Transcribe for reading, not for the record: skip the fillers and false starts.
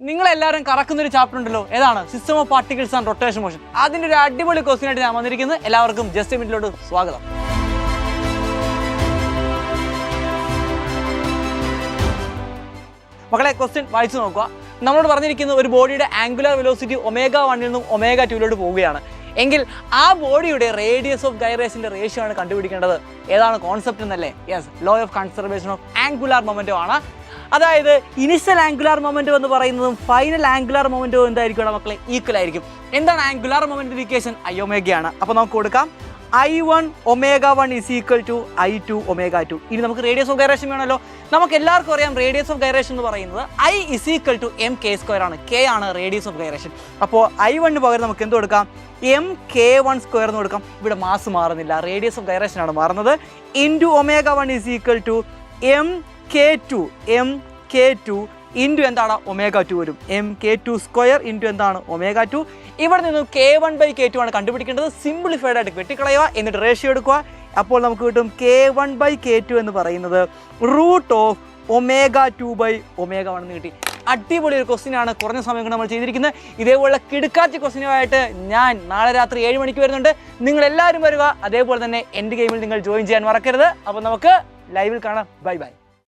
നിങ്ങളെല്ലാവരും കറക്കുന്ന ഒരു ചാപ്റ്റർ ഉണ്ടല്ലോ, ഏതാണ്? System of particles and rotation motion. അതിന്റെ ഒരു അടിപൊളി ക്വസ്റ്റ്യൻ ആയിട്ട് ഞാൻ വന്നിരിക്കുന്നത്. എല്ലാവർക്കും ജസ്റ്റ് മിനിറ്റിലോട്ട് സ്വാഗതം. മക്കളെ, ക്വസ്റ്റ്യൻ വായിച്ചു നോക്കുക. നമ്മളോട് പറഞ്ഞിരിക്കുന്നത് ഒരു ബോഡിയുടെ ആംഗുലർ വെലോസിറ്റി ω1 നിന്നും ω2 പോവുകയാണ് എങ്കിൽ ആ ബോഡിയുടെ റേഡിയസ് ഓഫ് ഗൈറേഷന്റെ റേഷ്യോ ആണ് കണ്ടുപിടിക്കേണ്ടത്. ഏതാണ് കോൺസെപ്റ്റ് എന്നല്ലേ? Yes, law of conservation of angular momentum ആണ്. അതായത് ഇനിഷ്യൽ ആംഗുലാർ മൊമെന്റം എന്ന് പറയുന്നതും ഫൈനൽ ആംഗുലാർ മൊമെന്റവും എന്തായിരിക്കും മക്കളെ? ഈക്വൽ ആയിരിക്കും. എന്താണ് ആംഗുലാർ മൊമെന്റം ഇക്വേഷൻ? I ആണ്. അപ്പോൾ നമുക്ക് കൊടുക്കാം I1 ω1 is equal to I2 ω2. ഇനി നമുക്ക് റേഡിയസ് ഓഫ് ഗൈറേഷൻ വേണമല്ലോ. നമുക്ക് എല്ലാവർക്കും അറിയാം റേഡിയസ് ഓഫ് ഗൈറേഷൻ എന്ന് പറയുന്നത് I is equal to mk² ആണ്. K ആണ് റേഡിയസ് ഓഫ് ഗൈറേഷൻ. അപ്പോൾ I1 പകരം നമുക്ക് എന്ത് കൊടുക്കാം? mk1² എന്ന് കൊടുക്കാം. ഇവിടെ മാസ് മാറുന്നില്ല, റേഡിയസ് ഓഫ് ഗൈറേഷൻ ആണ് മാറുന്നത്. Into ω1 is equal to mk2 into എന്താണ്? ω2 വരും. mk2² ഇൻറ്റു എന്താണ്? ω2. ഇവിടെ നിന്നും k1/k2 ആണ് കണ്ടുപിടിക്കേണ്ടത്. സിംപ്ലിഫൈഡ് ആയിട്ട് വെട്ടിക്കളയുക, എന്നിട്ട് റേഷ്യോ എടുക്കുക. അപ്പോൾ നമുക്ക് കിട്ടും k1/k2 എന്ന് പറയുന്നത് √ω2/ω1 എന്ന് കിട്ടി. അടിപൊളി ഒരു ക്വസ്റ്റ്യൻ ആണ്. കുറഞ്ഞ സമയം കൊണ്ട് നമ്മൾ ചെയ്തിരിക്കുന്നത്. ഇതേപോലെ കിടുക്കാച്ച ക്വസ്റ്റ്യനുമായിട്ട് ഞാൻ നാളെ രാത്രി 7 മണിക്ക് വരുന്നുണ്ട്. നിങ്ങൾ എല്ലാവരും വരിക. അതേപോലെ തന്നെ എൻ്റെ ഗെയിമിൽ നിങ്ങൾ ജോയിൻ ചെയ്യാൻ മറക്കരുത്. അപ്പോൾ നമുക്ക് ലൈവിൽ കാണാം. Bye bye.